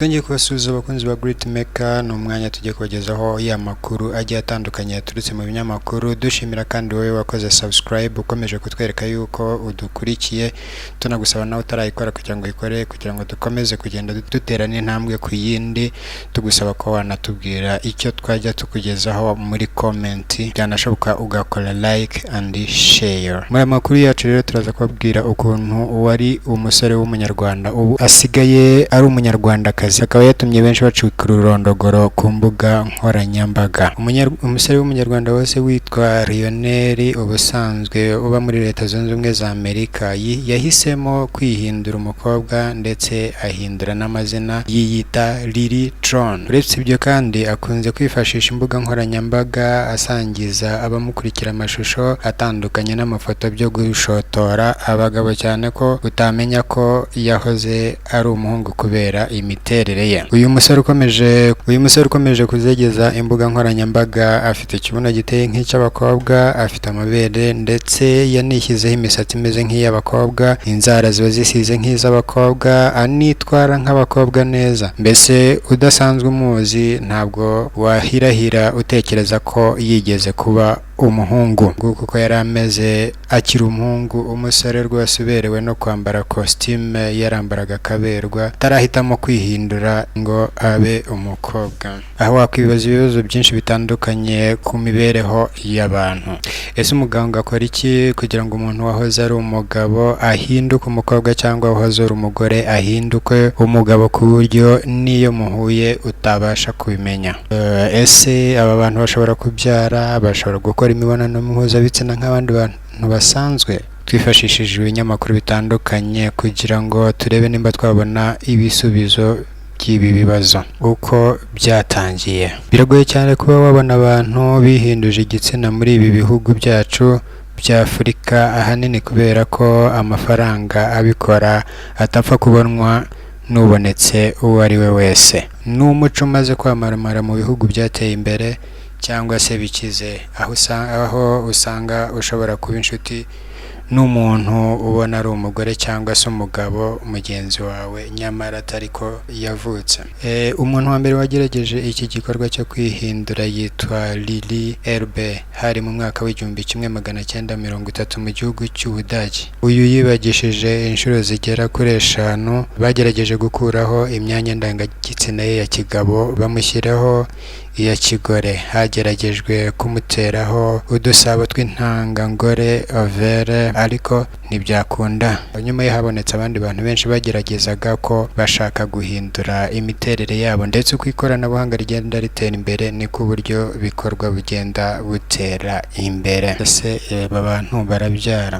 Twongeye kubasuhuza abakunzi ba Great Maker, ni umwanya tujye kubagezaho ya makuru agiye atandukanye yaturutse mu binyamakuru. Dushimira kandi wowe wakoze subscribe ukomeje kutwereka yuko udukurikiye, tunagusaba nawe utarayikora kugira ngo ikore, kugira ngo dukomeze kugenda duterana intambwe ku yindi. Tugusaba ko wanatubwira icyo twajya tukugezaho muri comment, byanashoboka ugakora like and share. Muri makuru yacu rero turaza kubabwira ukuntu wari umusore w'umunyarwanda ubu asigaye ari umunyarwanda akaba yatumye benshi bacukura ururondogoro ku mbuga nkoranyambaga. Umusore w'umunyarwanda wose witwa Lionel ubusanzwe uba muri Leta Zunze Ubumwe za Amerika yahisemo kwihindura umukobwa ndetse ahindura n'amazina yiyita Lily Tron. Uretse ibyo kandi akunze kwifashisha imbuga nkoranyambaga asangiza abamukurikira amashusho atandukanye n'amafoto byo gushotora abagabo, cyane ko utamenya ko yahoze ari umuhungu kubera imiterere ye. Uyu musore ukomeje kuzegeza imbuga nkoranyambaga afite ikibuno giteye nk'icy'abakobwa, afite amabere ndetse yanishyizeho imisatsi imeze nk'iy'abakobwa, inzara ziba zisize nk'iz'abakobwa, anitwara nk'abakobwa neza. Mbese udasanzwe umuzi ntabwo wahirahira utekereza ko yigeze kuba umuhungu kuko yari ameze akiri umuhungu. Umusore rwose uberewe no kwambara costume, yarambaraga akaberwa, atarahitamo kwihindura ngo abe umukobwa. Aho wakwibaza ibibazo byinshi bitandukanye ku mibereho y'abantu. Ese umuganga akora iki kugira ngo umuntu wahoze ari umugabo ahinduke umukobwa, cyangwa wahoze ari umugore ahinduke umugabo ku buryo n'iyo muhuye utabasha kubimenya? Ese aba bantu bashobora kubyara, bashobora gukora imibonano mpuzabitsina nk'abandi bantu basanzwe? Twifashishije ibinyamakuru bitandukanye kugira ngo turebe nimba twabona ibisubizo by'ibi bibazo uko byatangiye. Biragoye cyane kuba wabona abantu bihinduje igitsina muri ibi bihugu byacu bya Afurika, ahanini kubera ko amafaranga abikora atapfa kubonwa n'ubonetse uwo ari we wese. N'umuco umaze kwamaramara mu bihugu byateye imbere cyangwa se bikize, aho usanga ushobora kuba inshuti n'umuntu ubona ari umugore cyangwa se umugabo mugenzi wawe nyamara atari ko yavutse. Umuntu wa mbere wagerageje iki gikorwa cyo kwihindura yitwa Lily Elbe, hari mu mwaka w'1930 mu gihugu cy'Ubudage. Uyu yibagishije inshuro zigera kuri 5 bagerageje gukuraho imyanya ndangagitsina ye ya kigabo bamushyiraho iya kigore. Hageragejwe kumuteraho udusabo tw'intangangore overe ariko ntibyakunda. Nyuma ye habonetse abandi bantu benshi bageragezaga ko bashaka guhindura imiterere yabo, ndetse uko ikoranabuhanga rigenda ritera imbere niko uburyo bikorwa bugenda butera imbere. Ese aba bantu barabyara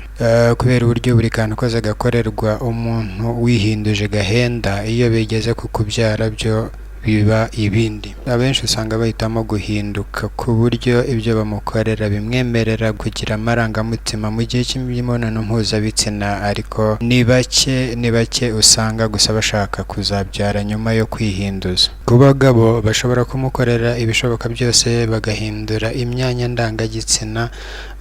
kubera uburyo buri kantu koze gakorerwa umuntu wihinduje gahenda. Iyo bigeze ku kubyara byo biba ibindi. Abenshi usanga bahitamo guhinduka ku buryo ibyo bamukorera bimwemerera kugira amarangamutima mu gihe cy'imibonano mpuzabitsina, ariko ni bake usanga gusa bashaka kuzabyara nyuma yo kwihinduza. Ku bagabo bashobora kumukorera ibishoboka byose bagahindura imyanya ndangagitsina,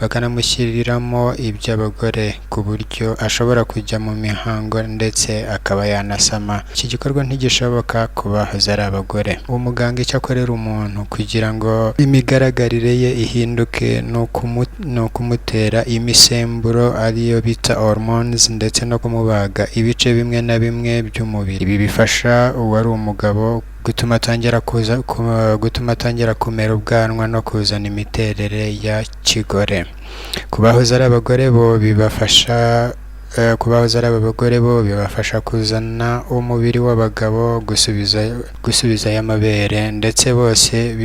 bakanamushyiriramo iby'abagore ku buryo ashobora kujya mu mihango ndetse akaba yanasama. Iki gikorwa ntigishoboka ku bahoze ari abagore. Umuganga icyo akorera umuntu kugira ngo imigaragarire ye ihinduke ni ukumutera imisemburo ariyo bita hormones, ndetse no kumubaga ibice bimwe na bimwe by'umubiri. Ibi bifasha uwari umugabo gutuma atangira kumera ubwanwa no kuzana imiterere ya kigore. Ku bahoze ari abagore bo bibafasha kuzana umubiri w'abagabo, gusubiza y'amabere, ndetse bose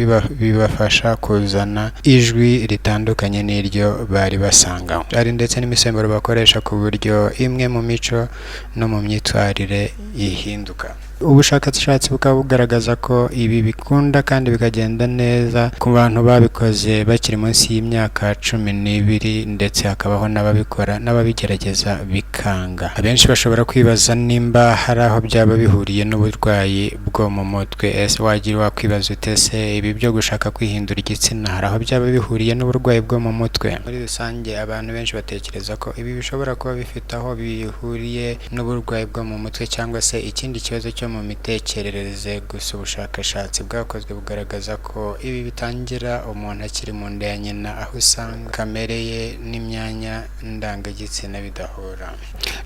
bibafasha kuzana ijwi ritandukanye n'iryo bari basanganywe. Hari ndetse n'imisemburo bakoresha ku buryo imwe mu mico no mu myitwarire ihinduka. Ubushakashatsi bukaba bugaragaza ko ibi bikunda kandi bikagenda neza ku bantu babikoze bakiri munsi y'imyaka 12, ndetse hakabaho n'ababikora n'ababigerageza bikanga. Abenshi bashobora kwibaza nimba hari aho byaba bihuriye n'uburwayi bwo mu mutwe. Ese wagira wakwibaza utese ibi byo gushaka kwihindura igitsina hari aho byaba bihuriye n'uburwayi bwo mu mutwe? Muri rusange abantu benshi batekereza ko ibi bishobora kuba bifite aho bihuriye n'uburwayi bwo mu mutwe cyangwa se ikindi kibazo cyo mu mitekerereze. Gusa ubushakashatsi bwakozwe bugaragaza ko ibi bitangira umuntu akiri mu nda ya nyina, aho usanga kamere ye n'imyanya ndangagitsina bidahura.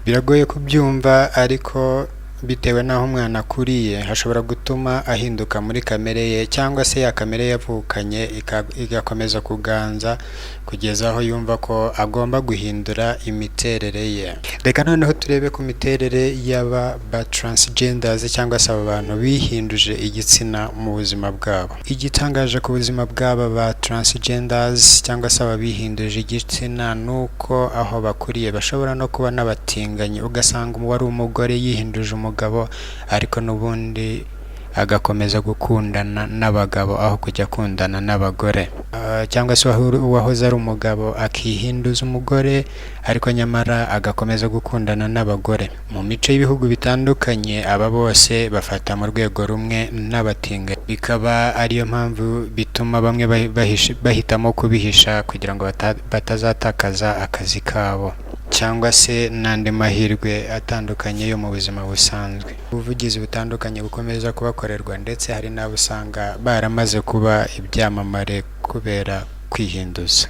Biragoye kubyumva, ariko bitewe n'aho umwana akuriye hashobora gutuma ahinduka muri kamere ye, cyangwa se ya kamere yavukanye igakomeza kuganza kugeza aho yumva ko agomba guhindura imiterere ye. Reka noneho turebe ku miterere y'aba transgenders cyangwa se aba bantu bihinduje igitsina mu buzima bwabo. Igitangaje ku buzima bw'aba ba transgenders cyangwa se aba bihinduje igitsina ni uko aho bakuriye bashobora no kuba n'abatinganyi, ugasanga uwari umugore yihinduje umugabo ariko n'ubundi agakomeza gukundana n'abagabo aho kujya akundana n'abagore, cyangwa se uwahoze ari umugabo akihinduza umugore ariko nyamara agakomeza gukundana n'abagore. Mu mico y'ibihugu bitandukanye aba bose bafata mu rwego rumwe n'abatinganyi, bikaba ariyo mpamvu bituma bamwe bahitamo kubihisha kugira ngo batazatakaza akazi kabo cyangwa se n'andi mahirwe atandukanye yo mu buzima busanzwe. Ubuvugizi butandukanye bukomeza kubakorerwa, ndetse hari n'abo usanga baramaze kuba ibyamamare kubera kwihinduza.